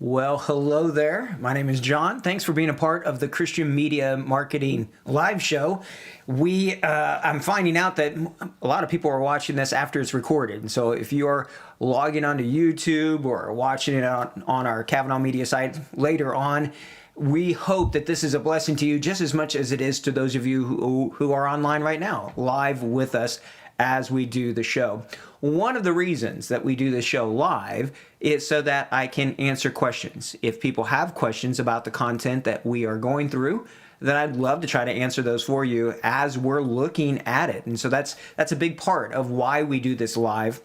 Well, hello there. My name is John. Thanks for being a part of the Christian Media Marketing Live Show. I'm finding out that a lot of people are watching this after it's recorded. And so if you're logging onto YouTube or watching it on our Kavanaugh Media site later on, we hope that this is a blessing to you just as much as it is to those of you who are online right now, live with us as we do the show. One of the reasons that we do this show live is so that I can answer questions. If people have questions about the content that we are going through, then I'd love to try to answer those for you as we're looking at it. And so that's a big part of why we do this live.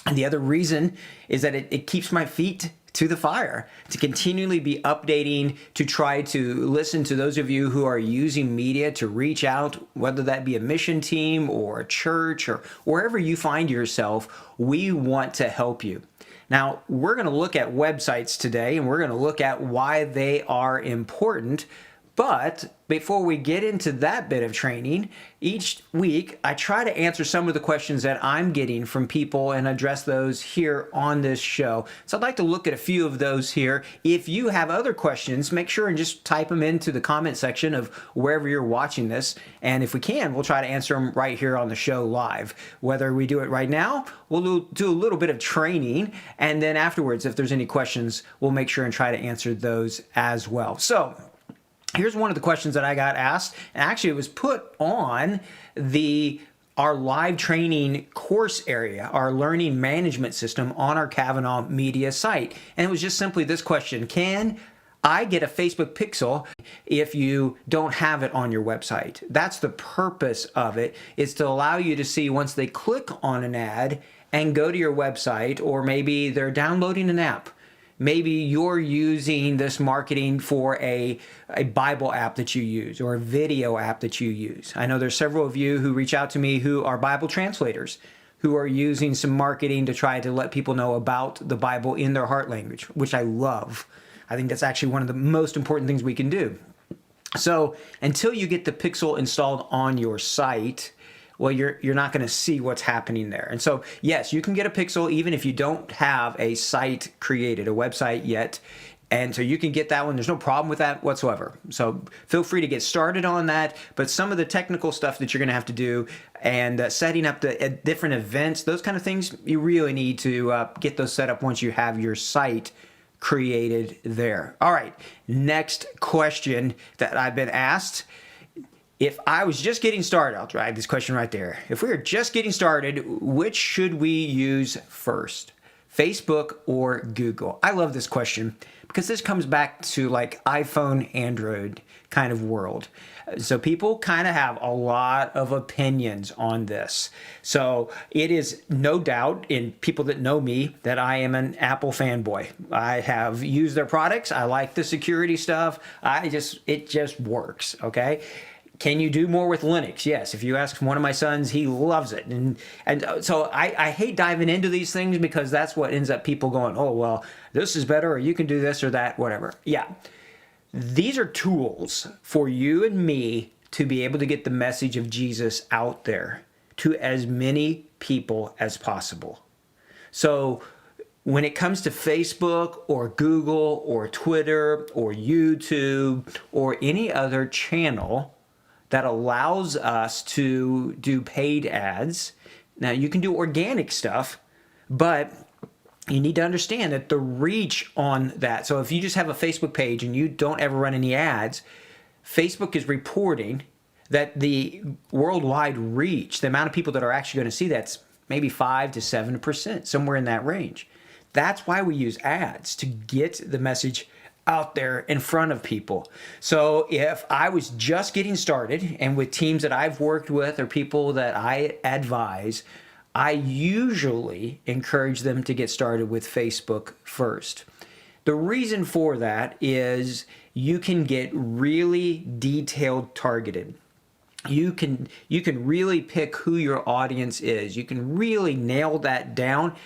And the other reason is that it keeps my feet to the fire, to continually be updating, to try to listen to those of you who are using media to reach out, whether that be a mission team or a church or wherever you find yourself. We want to help you. Now, we're going to look at websites today, and we're going to look at why they are important. But before we get into that bit of training, each week I try to answer some of the questions that I'm getting from people and address those here on this show. So I'd like to look at a few of those here. If you have other questions, make sure and just type them into the comment section of wherever you're watching this. And if we can, we'll try to answer them right here on the show live. Whether we do it right now, we'll do a little bit of training. And then afterwards, if there's any questions, we'll make sure and try to answer those as well. So here's one of the questions that I got asked, and actually it was put on our live training course area, our learning management system on our Kavanaugh Media site. And it was just simply this question: can I get a Facebook pixel if you don't have it on your website? That's the purpose of it, is to allow you to see once they click on an ad and go to your website, or maybe they're downloading an app. Maybe you're using this marketing for a Bible app that you use or a video app that you use. I know there's several of you who reach out to me who are Bible translators, who are using some marketing to try to let people know about the Bible in their heart language, which I love. I think that's actually one of the most important things we can do. So until you get the pixel installed on your site, well, you're not going to see what's happening there. And so, yes, you can get a pixel even if you don't have a site created, a website yet. And so you can get that one. There's no problem with that whatsoever. So feel free to get started on that. But some of the technical stuff that you're going to have to do and setting up the different events, those kind of things, you really need to get those set up once you have your site created there. All right, next question that I've been asked. If I was just getting started, I'll drag this question right there. If we were just getting started, which should we use first? Facebook or Google? I love this question because this comes back to like iPhone, Android kind of world. So people kind of have a lot of opinions on this. So it is no doubt in people that know me that I am an Apple fanboy. I have used their products. I like the security stuff. It just works, okay? Can you do more with Linux? Yes. If you ask one of my sons, he loves it. And so I hate diving into these things because that's what ends up people going, oh, well, this is better, or you can do this or that, whatever. Yeah. These are tools for you and me to be able to get the message of Jesus out there to as many people as possible. So when it comes to Facebook or Google or Twitter or YouTube or any other channel that allows us to do paid ads. Now, you can do organic stuff, but you need to understand that the reach on that. So if you just have a Facebook page and you don't ever run any ads, Facebook is reporting that the worldwide reach, the amount of people that are actually going to see that's maybe 5 to 7%, somewhere in that range. That's why we use ads, to get the message out there in front of people. So if I was just getting started, and with teams that I've worked with or people that I advise, I usually encourage them to get started with Facebook first. The reason for that is you can get really detailed targeted. You can really pick who your audience is. You can really nail that down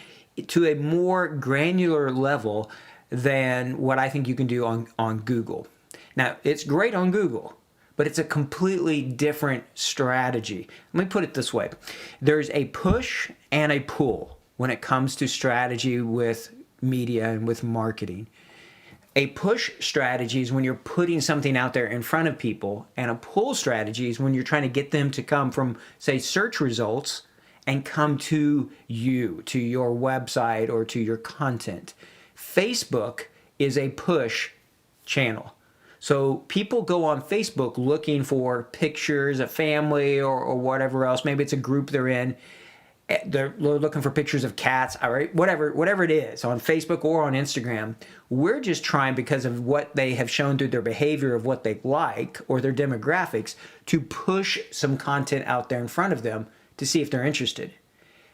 to a more granular level than what I think you can do on Google. Now, it's great on Google, but it's a completely different strategy. Let me put it this way. There's a push and a pull when it comes to strategy with media and with marketing. A push strategy is when you're putting something out there in front of people, and a pull strategy is when you're trying to get them to come from, say, search results and come to you, to your website or to your content. Facebook is a push channel. So people go on Facebook looking for pictures of family or whatever else. Maybe it's a group they're in. They're looking for pictures of cats, all right, whatever it is, on Facebook or on Instagram. We're just trying, because of what they have shown through their behavior of what they like or their demographics, to push some content out there in front of them to see if they're interested.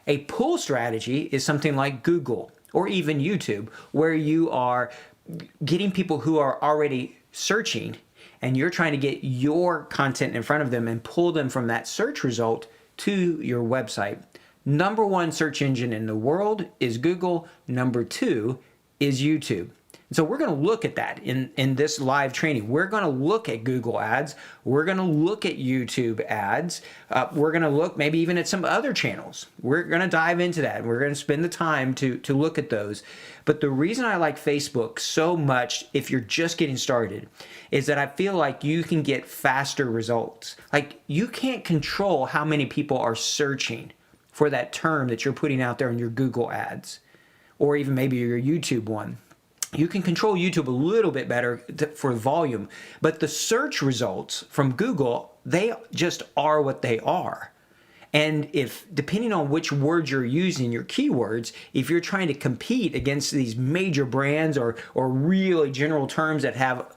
A pull strategy is something like Google or even YouTube, where you are getting people who are already searching and you're trying to get your content in front of them and pull them from that search result to your website. Number one search engine in the world is Google. Number two is YouTube. So we're going to look at that in this live training. We're going to look at Google ads. We're going to look at YouTube ads. We're going to look maybe even at some other channels. We're going to dive into that. We're going to spend the time to look at those. But the reason I like Facebook so much, if you're just getting started, is that I feel like you can get faster results. Like, you can't control how many people are searching for that term that you're putting out there in your Google ads, or even maybe your YouTube one. You can control YouTube a little bit better for volume, but the search results from Google, they just are what they are. And if, depending on which words you're using, your keywords, if you're trying to compete against these major brands or really general terms that have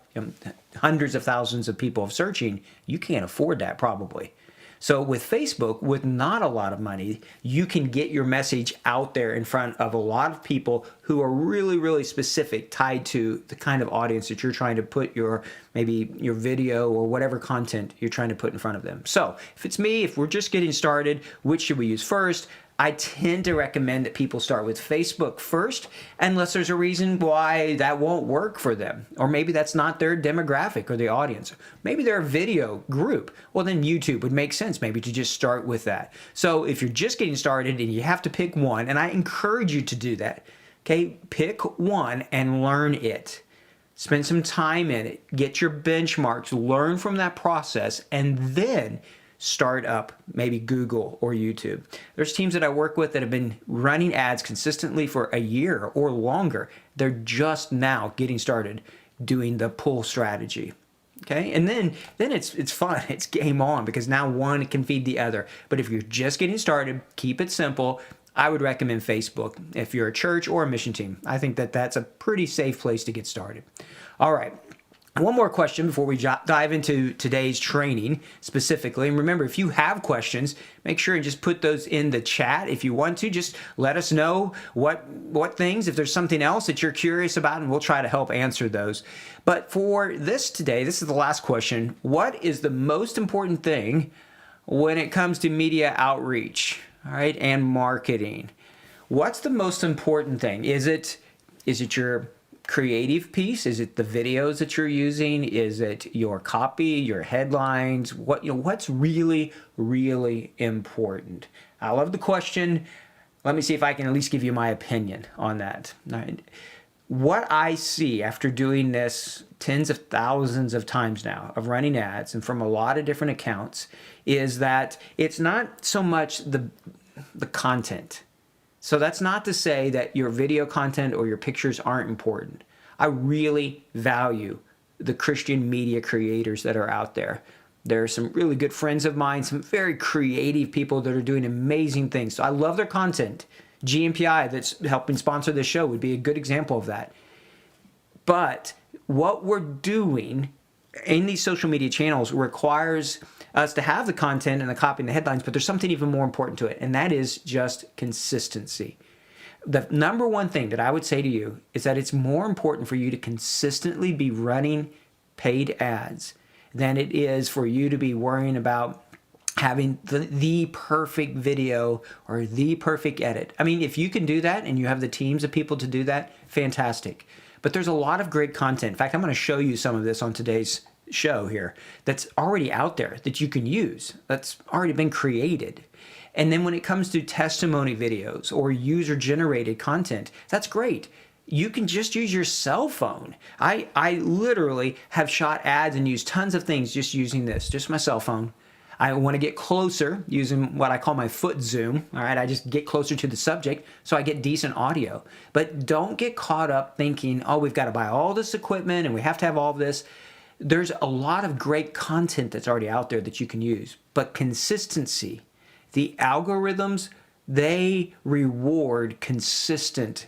hundreds of thousands of people searching, you can't afford that probably. So with Facebook, with not a lot of money, you can get your message out there in front of a lot of people who are really, really specific, tied to the kind of audience that you're trying to put maybe your video or whatever content you're trying to put in front of them. So if it's me, if we're just getting started, which should we use first? I tend to recommend that people start with Facebook first, unless there's a reason why that won't work for them. Or maybe that's not their demographic or the audience. Maybe they're a video group. Well, then YouTube would make sense maybe to just start with that. So if you're just getting started and you have to pick one, and I encourage you to do that, okay, pick one and learn it. Spend some time in it. Get your benchmarks. Learn from that process, and then start up maybe Google or YouTube. There's teams that I work with that have been running ads consistently for a year or longer. They're just now getting started doing the pull strategy. Okay, and then it's fun. It's game on, because now one can feed the other. But if you're just getting started, keep it simple. I would recommend Facebook if you're a church or a mission team. I think that's a pretty safe place to get started. All right. One more question before we dive into today's training specifically. And remember, if you have questions, make sure and just put those in the chat. If you want to, just let us know what things, if there's something else that you're curious about, and we'll try to help answer those. But for this today, this is the last question. What is the most important thing when it comes to media outreach, all right, and marketing? What's the most important thing? Is it your creative piece? Is it the videos that you're using? Is it your copy, your headlines? What's really, really important? I love the question. Let me see if I can at least give you my opinion on that. All right. What I see after doing this tens of thousands of times now, of running ads and from a lot of different accounts, is that it's not so much the content. So that's not to say that your video content or your pictures aren't important. I really value the Christian media creators that are out there. There are some really good friends of mine, some very creative people that are doing amazing things. So I love their content. GMPI, that's helping sponsor this show, would be a good example of that. But what we're doing in these social media channels requires us to have the content and the copy and the headlines, but there's something even more important to it, and that is just consistency. The number one thing that I would say to you is that it's more important for you to consistently be running paid ads than it is for you to be worrying about having the perfect video or the perfect edit. I mean, if you can do that and you have the teams of people to do that, fantastic. But there's a lot of great content. In fact, I'm going to show you some of this on today's show here that's already out there that you can use, that's already been created. And then when it comes to testimony videos or user-generated content, that's great. you can just use your cell phone. I literally have shot ads and used tons of things just using this, just my cell phone. I want to get closer using what I call my foot zoom. All right, I just get closer to the subject so I get decent audio. But don't get caught up thinking, oh, we've got to buy all this equipment and we have to have all of this. There's a lot of great content that's already out there that you can use. But consistency, the algorithms, they reward consistent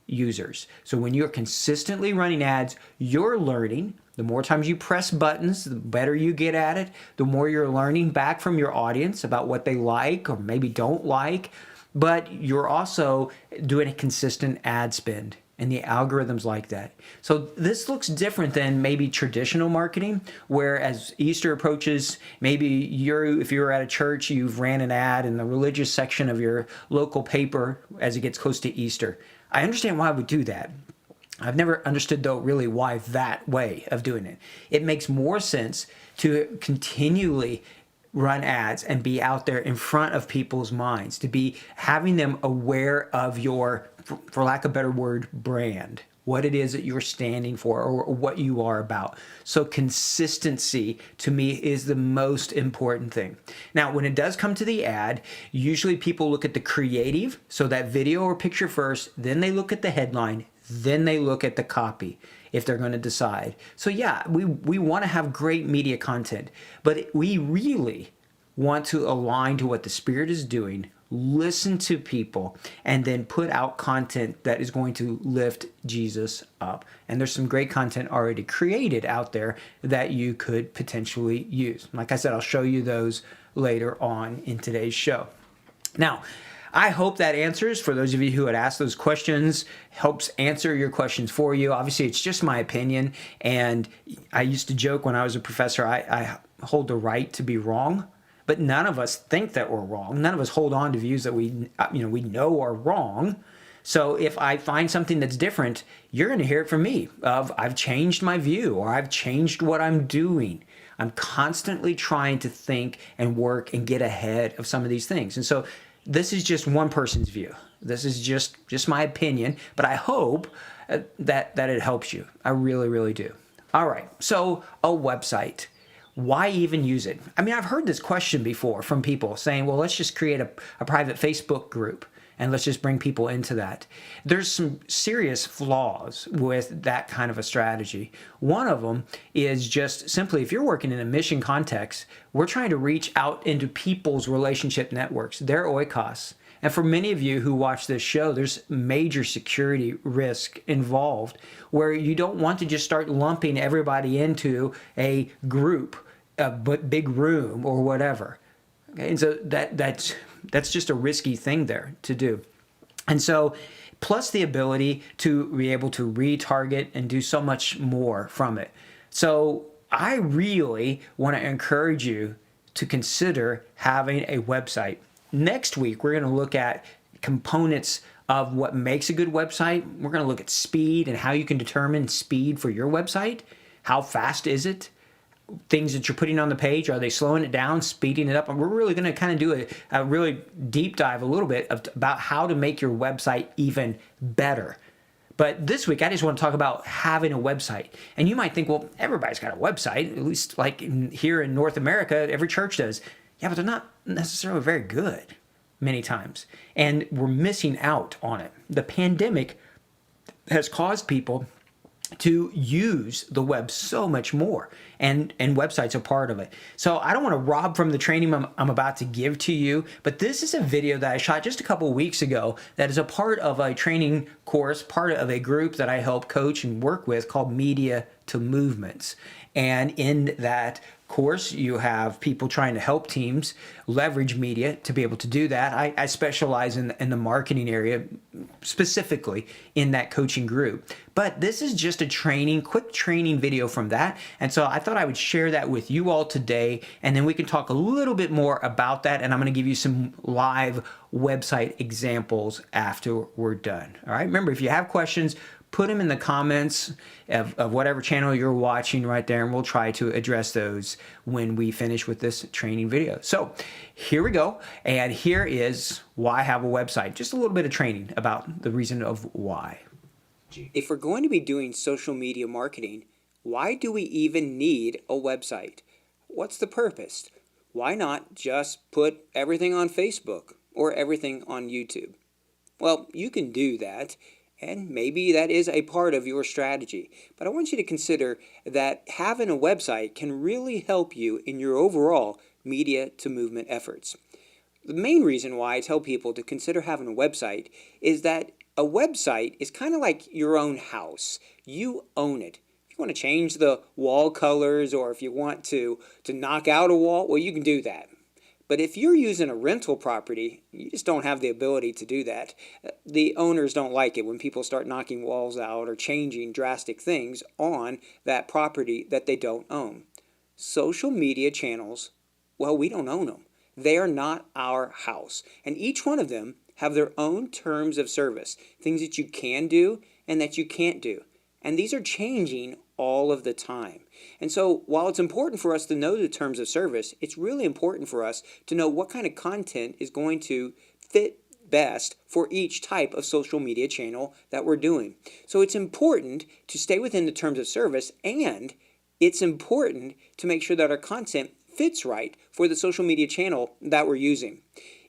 users. So when you're consistently running ads, you're learning. The more times you press buttons, the better you get at it. The more you're learning back from your audience about what they like or maybe don't like. But you're also doing a consistent ad spend. And the algorithms like that. So this looks different than maybe traditional marketing, where as Easter approaches, maybe if you're at a church, you've ran an ad in the religious section of your local paper as it gets close to Easter. I understand why we do that. I've never understood, though, really why that way of doing it. It makes more sense to continually run ads and be out there in front of people's minds, to be having them aware of your, for lack of a better word, brand, what it is that you're standing for or what you are about. So consistency to me is the most important thing. Now, when it does come to the ad, usually people look at the creative, so that video or picture first, then they look at the headline, then they look at the copy if they're going to decide. So yeah, we want to have great media content, but we really want to align to what the Spirit is doing, listen to people, and then put out content that is going to lift Jesus up. And there's some great content already created out there that you could potentially use. Like I said, I'll show you those later on in today's show. Now, I hope that answers, for those of you who had asked those questions, helps answer your questions for you. Obviously, it's just my opinion, and I used to joke when I was a professor, I hold the right to be wrong, but none of us think that we're wrong. None of us hold on to views that we know are wrong. So if I find something that's different, you're going to hear it from me of I've changed my view or I've changed what I'm doing. I'm constantly trying to think and work and get ahead of some of these things. And so this is just one person's view. This is just my opinion, but I hope that it helps you. I really, really do. All right, so a website. Why even use it? I mean, I've heard this question before from people saying, well, let's just create a private Facebook group and let's just bring people into that. There's some serious flaws with that kind of a strategy. One of them is just simply, if you're working in a mission context, we're trying to reach out into people's relationship networks, their oikos. And for many of you who watch this show, there's major security risk involved where you don't want to just start lumping everybody into a group, a big room or whatever. Okay? And so that's just a risky thing there to do. And so, plus the ability to be able to retarget and do so much more from it. So I really want to encourage you to consider having a website. Next week, we're going to look at components of what makes a good website. We're going to look at speed and how you can determine speed for your website. How fast is it? Things that you're putting on the page, are they slowing it down, speeding it up? And we're really going to kind of do a really deep dive a little bit about how to make your website even better. But this week, I just want to talk about having a website. And you might think, well, everybody's got a website, at least like here in North America, every church does. Yeah, but they're not necessarily very good many times. And we're missing out on it. The pandemic has caused people to use the web so much more, and websites are part of it. So I don't want to rob from the training I'm about to give to you, but this is a video that I shot just a couple weeks ago that is a part of a training course, part of a group that I help coach and work with called Media to Movements. And in that course, you have people trying to help teams leverage media to be able to do that. I specialize in the marketing area, specifically in that coaching group. But this is just a quick training video from that. And so I thought I would share that with you all today, and then we can talk a little bit more about that. And I'm going to give you some live website examples after we're done. All right. Remember, if you have questions, put them in the comments of whatever channel you're watching right there, and we'll try to address those when we finish with this training video. So here we go, and here is why I have a website. Just a little bit of training about the reason of why. If we're going to be doing social media marketing, why do we even need a website? What's the purpose? Why not just put everything on Facebook or everything on YouTube? Well, you can do that, and maybe that is a part of your strategy. But I want you to consider that having a website can really help you in your overall media to movement efforts. The main reason why I tell people to consider having a website is that a website is kind of like your own house. You own it. If you want to change the wall colors, or if you want to knock out a wall, well, you can do that. But if you're using a rental property, you just don't have the ability to do that. The owners don't like it when people start knocking walls out or changing drastic things on that property that they don't own. Social media channels, well, we don't own them. They are not our house. And each one of them have their own terms of service, things that you can do and that you can't do. And these are changing all of the time. And so while it's important for us to know the terms of service, it's really important for us to know what kind of content is going to fit best for each type of social media channel that we're doing. So it's important to stay within the terms of service, and it's important to make sure that our content fits right for the social media channel that we're using.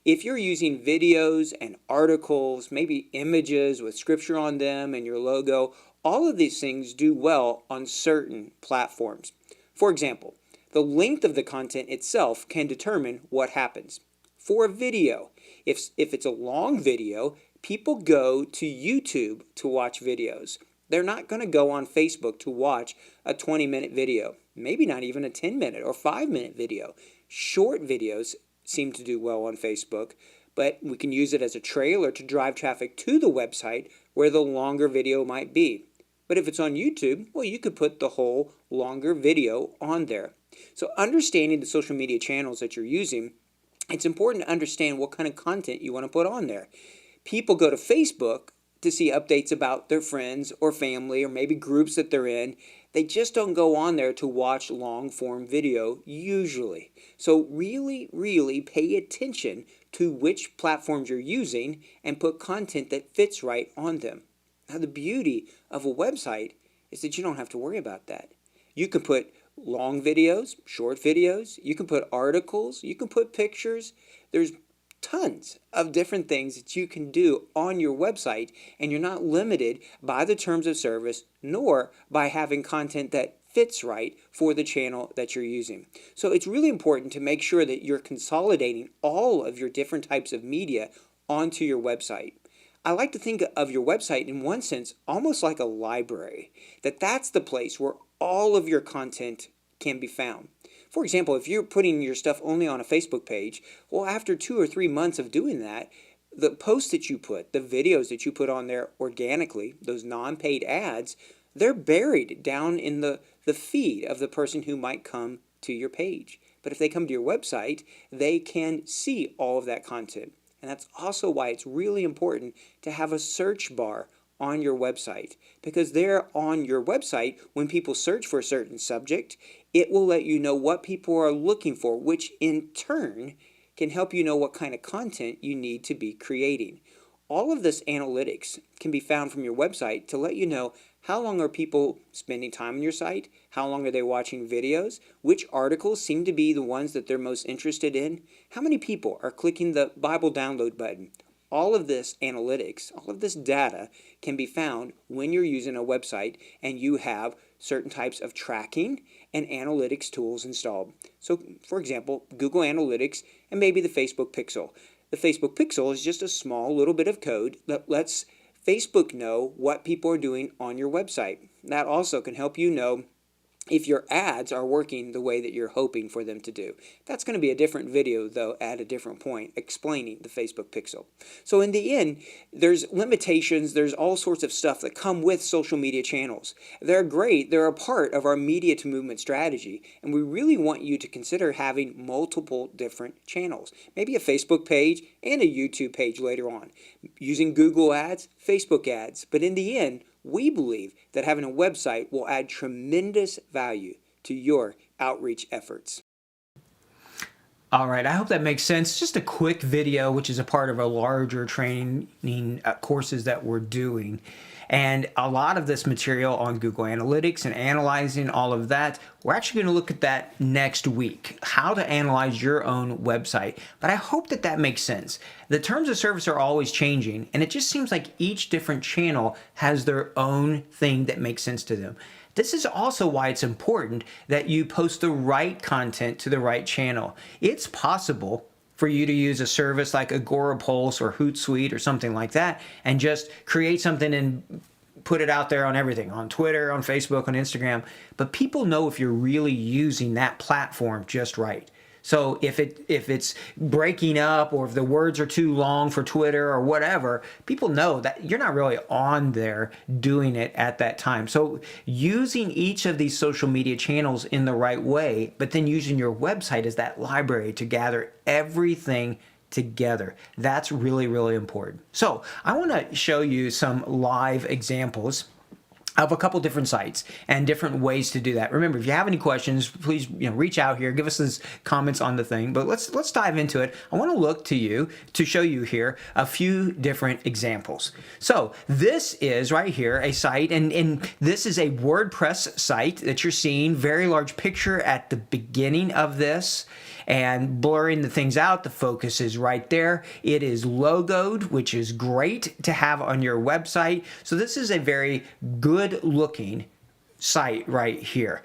If you're using videos and articles, maybe images with scripture on them and your logo, all of these things do well on certain platforms. For example, the length of the content itself can determine what happens. For a video, if it's a long video, people go to YouTube to watch videos. They're not going to go on Facebook to watch a 20-minute video, maybe not even a 10-minute or 5-minute video. Short videos seem to do well on Facebook, but we can use it as a trailer to drive traffic to the website where the longer video might be. But if it's on YouTube, well, you could put the whole longer video on there. So understanding the social media channels that you're using, it's important to understand what kind of content you want to put on there. People go to Facebook to see updates about their friends or family or maybe groups that they're in. They just don't go on there to watch long form video usually. So really pay attention to which platforms you're using and put content that fits right on them. Now the beauty of a website is that you don't have to worry about that. You can put long videos, short videos, you can put articles, you can put pictures. There's tons of different things that you can do on your website, and you're not limited by the terms of service nor by having content that fits right for the channel that you're using. So it's really important to make sure that you're consolidating all of your different types of media onto your website. I like to think of your website in one sense almost like a library, that's the place where all of your content can be found. For example, if you're putting your stuff only on a Facebook page, well, after 2 or 3 months of doing that, the posts that you put, the videos that you put on there organically, those non-paid ads, they're buried down in the feed of the person who might come to your page. But if they come to your website, they can see all of that content. And that's also why it's really important to have a search bar on your website, because there on your website, when people search for a certain subject, it will let you know what people are looking for, which in turn can help you know what kind of content you need to be creating. All of this analytics can be found from your website to let you know how long are people spending time on your site, how long are they watching videos, which articles seem to be the ones that they're most interested in, how many people are clicking the Bible download button. All of this analytics, all of this data can be found when you're using a website and you have certain types of tracking and analytics tools installed. So, for example, Google Analytics and maybe the Facebook Pixel. The Facebook Pixel is just a small little bit of code that lets Facebook know what people are doing on your website. That also can help you know if your ads are working the way that you're hoping for them to do. That's going to be a different video, though, at a different point, explaining the Facebook Pixel. So in the end, there's limitations, there's all sorts of stuff that come with social media channels. They're great, they're a part of our media to movement strategy, and we really want you to consider having multiple different channels. Maybe a Facebook page and a YouTube page later on. Using Google ads, Facebook ads, but in the end, we believe that having a website will add tremendous value to your outreach efforts. All right, I hope that makes sense. Just a quick video, which is a part of a larger training courses that we're doing. And a lot of this material on Google Analytics and analyzing all of that, we're actually going to look at that next week, how to analyze your own website. But I hope that that makes sense. The terms of service are always changing, and it just seems like each different channel has their own thing that makes sense to them. This is also why it's important that you post the right content to the right channel. It's possible for you to use a service like Agorapulse or Hootsuite or something like that and just create something and put it out there on everything, on Twitter, on Facebook, on Instagram. But people know if you're really using that platform just right. So if it's breaking up or if the words are too long for Twitter or whatever, people know that you're not really on there doing it at that time. So using each of these social media channels in the right way, but then using your website as that library to gather everything together. That's really, really important. So I want to show you some live examples of a couple different sites and different ways to do that. Remember, if you have any questions, please reach out here, give us those comments on the thing. But let's dive into it. I want to look to you to show you here a few different examples. So this is right here a site, and this is a WordPress site that you're seeing. Very large picture at the beginning of this, and blurring the things out. The focus is right there. It is logoed, which is great to have on your website. So this is a very good looking site right here.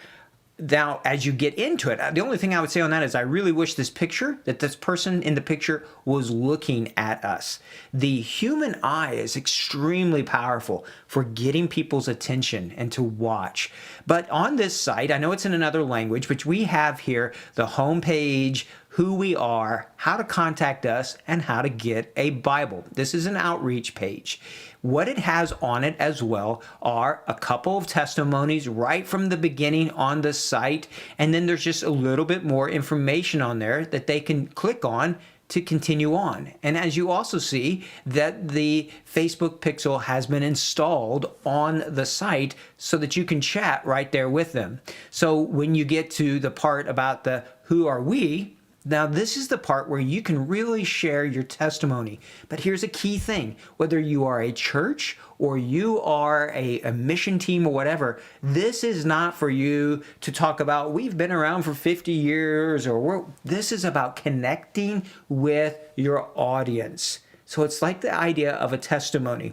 Now, as you get into it, the only thing I would say on that is I really wish this person in the picture was looking at us. The human eye is extremely powerful for getting people's attention and to watch. But on this site, I know it's in another language, but we have here the home page, who we are, how to contact us, and how to get a Bible. This is an outreach page. What it has on it as well are a couple of testimonies right from the beginning on the site, and then there's just a little bit more information on there that they can click on to continue on. And as you also see that the Facebook Pixel has been installed on the site so that you can chat right there with them. So when you get to the part about the who are we, now this is the part where you can really share your testimony. But here's a key thing. Whether you are a church or you are a mission team or whatever, this is not for you to talk about, we've been around for 50 years, or this is about connecting with your audience. So it's like the idea of a testimony.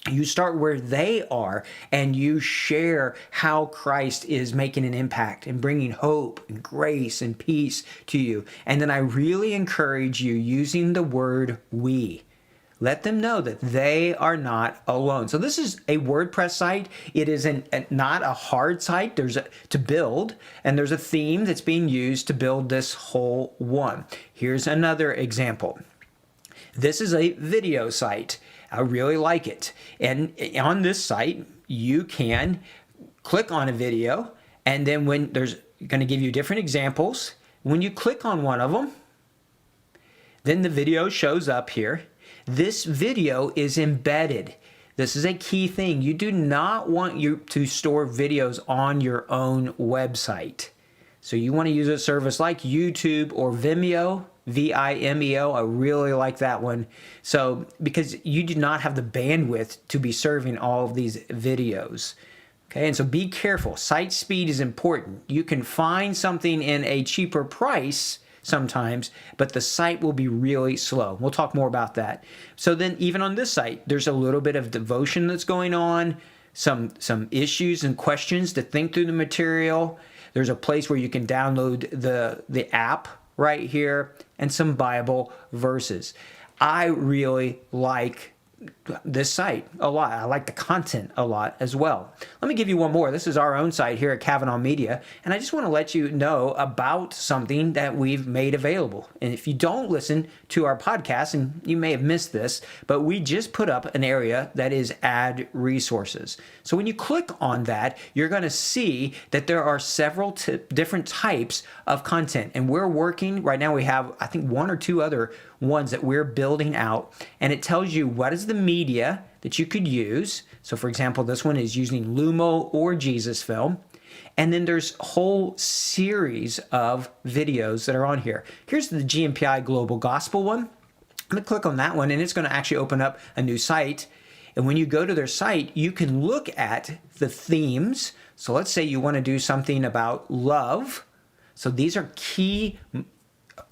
You start where they are and you share how Christ is making an impact and bringing hope and grace and peace to you. And then I really encourage you using the word we. Let them know that they are not alone. So this is a WordPress site. It is not a hard site. To build, and there's a theme that's being used to build this whole one. Here's another example. This is a video site. I really like it. And on this site, you can click on a video, and then when there's going to give you different examples, when you click on one of them, then the video shows up here. This video is embedded. This is a key thing. You do not want you to store videos on your own website. So you want to use a service like YouTube or Vimeo, Vimeo. I really like that one. So because you do not have the bandwidth to be serving all of these videos. Okay, and so be careful. Site speed is important. You can find something in a cheaper price sometimes, but the site will be really slow. We'll talk more about that. So then even on this site, there's a little bit of devotion that's going on, some issues and questions to think through the material. There's a place where you can download the app right here, and some Bible verses. I really like this site a lot. I like the content a lot as well. Let me give you one more. This is our own site here at Kavanaugh Media, and I just want to let you know about something that we've made available. And if you don't listen to our podcast, and you may have missed this, but we just put up an area that is add resources. So when you click on that, you're going to see that there are several different types of content, and we're working right now. We have, I think, one or two other ones that we're building out, and it tells you what is the media that you could use. So for example, this one is using Lumo or Jesus Film. And then there's a whole series of videos that are on here. Here's the GMPI Global Gospel one. I'm going to click on that one, and it's going to actually open up a new site. And when you go to their site, you can look at the themes. So let's say you want to do something about love. So these are key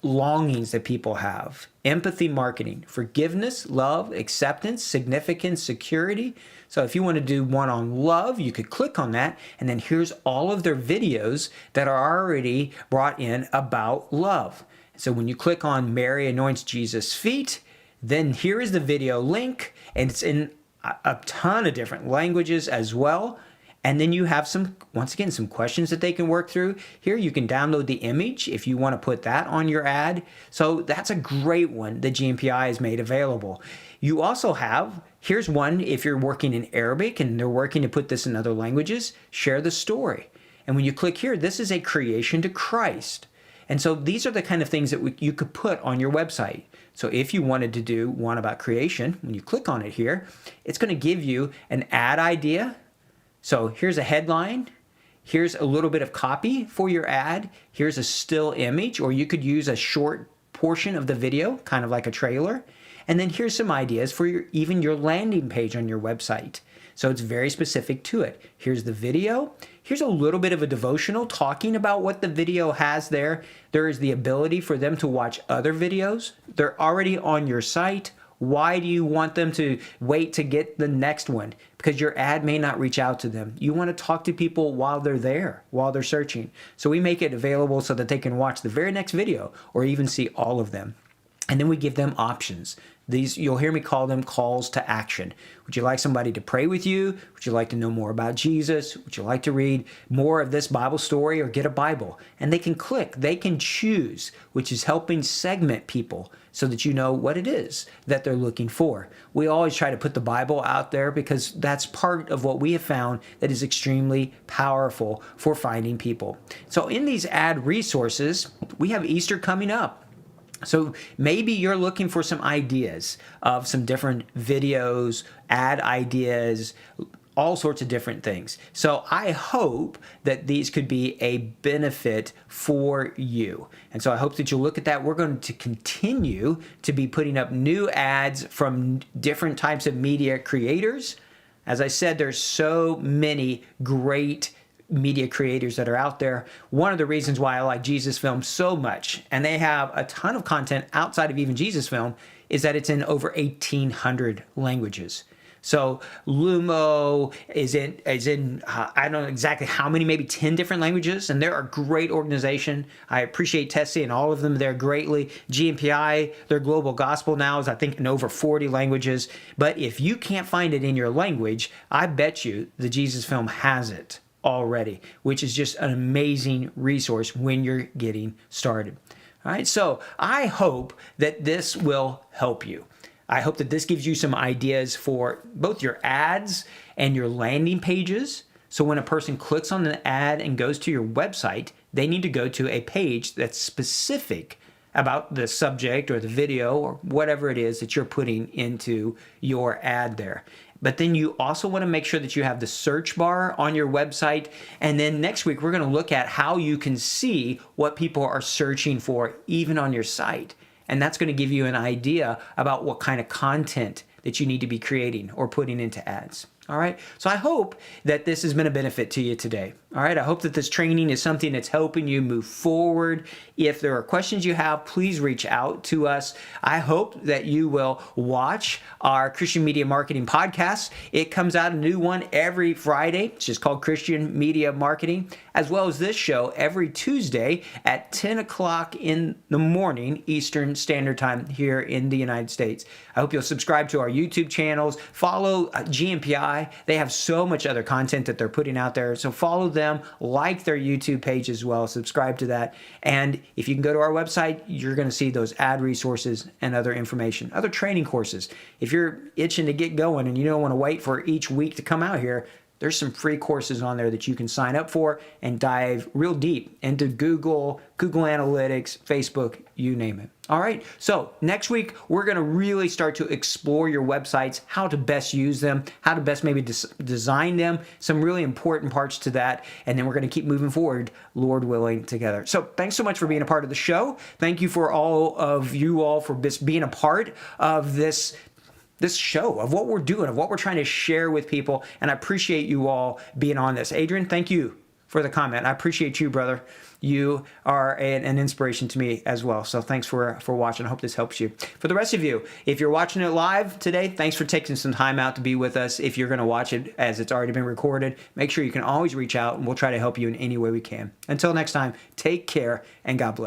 longings that people have. Empathy marketing, forgiveness, love, acceptance, significance, security. So if you want to do one on love, you could click on that. And then here's all of their videos that are already brought in about love. So when you click on Mary Anoints Jesus' Feet, then here is the video link, and it's in a ton of different languages as well. And then you have once again, some questions that they can work through. Here you can download the image if you want to put that on your ad. So that's a great one that GMPI has made available. You also have, here's one if you're working in Arabic and they're working to put this in other languages, share the story. And when you click here, this is a creation to Christ. And so these are the kind of things that you could put on your website. So if you wanted to do one about creation, when you click on it here, it's going to give you an ad idea. So here's a headline. Here's a little bit of copy for your ad. Here's a still image, or you could use a short portion of the video, kind of like a trailer. And then here's some ideas for even your landing page on your website. So it's very specific to it. Here's the video. Here's a little bit of a devotional talking about what the video has there. There is the ability for them to watch other videos. They're already on your site. Why do you want them to wait to get the next one? Because your ad may not reach out to them. You want to talk to people while they're there, while they're searching. So we make it available so that they can watch the very next video or even see all of them. And then we give them options. These, you'll hear me call them calls to action. Would you like somebody to pray with you? Would you like to know more about Jesus? Would you like to read more of this Bible story or get a Bible? And they can click, they can choose, which is helping segment people so that you know what it is that they're looking for. We always try to put the Bible out there because that's part of what we have found that is extremely powerful for finding people. So in these ad resources, we have Easter coming up. So maybe you're looking for some ideas of some different videos, ad ideas, all sorts of different things. So I hope that these could be a benefit for you. And so I hope that you'll look at that. We're going to continue to be putting up new ads from different types of media creators. As I said, there's so many great media creators that are out there. One of the reasons why I like Jesus Film so much, and they have a ton of content outside of even Jesus Film, is that it's in over 1,800 languages. So Lumo is in I don't know exactly how many, maybe 10 different languages, and they're a great organization. I appreciate Tessie and all of them there greatly. GMPI, their global gospel now is I think in over 40 languages. But if you can't find it in your language, I bet you the Jesus Film has it already, which is just an amazing resource when you're getting started. All right, so I hope that this will help you. I hope that this gives you some ideas for both your ads and your landing pages. So when a person clicks on the ad and goes to your website, they need to go to a page that's specific about the subject or the video or whatever it is that you're putting into your ad there. But then you also want to make sure that you have the search bar on your website. And then next week, we're going to look at how you can see what people are searching for even on your site. And that's going to give you an idea about what kind of content that you need to be creating or putting into ads. All right. So I hope that this has been a benefit to you today. All right. I hope that this training is something that's helping you move forward. If there are questions you have, please reach out to us. I hope that you will watch our Christian Media Marketing podcast. It comes out a new one every Friday. It's just called Christian Media Marketing, as well as this show every Tuesday at 10 o'clock in the morning, Eastern Standard Time here in the United States. I hope you'll subscribe to our YouTube channels. Follow GMPI. They have so much other content that they're putting out there. So follow them, like their YouTube page as well, subscribe to that. And if you can go to our website, you're going to see those ad resources and other information, other training courses. If you're itching to get going and you don't want to wait for each week to come out here, There's some free courses on there that you can sign up for and dive real deep into Google Analytics, Facebook, you name it. All right, so next week, we're going to really start to explore your websites, how to best use them, how to best maybe design them, some really important parts to that, and then we're going to keep moving forward, Lord willing, together. So thanks so much for being a part of the show. Thank you for all of you all for being a part of this show, of what we're doing, of what we're trying to share with people, and I appreciate you all being on this. Adrian, thank you for the comment. I appreciate you, brother. You are an inspiration to me as well. So thanks for watching. I hope this helps you. For the rest of you, if you're watching it live today, thanks for taking some time out to be with us. If you're going to watch it as it's already been recorded, make sure you can always reach out and we'll try to help you in any way we can. Until next time, take care and God bless.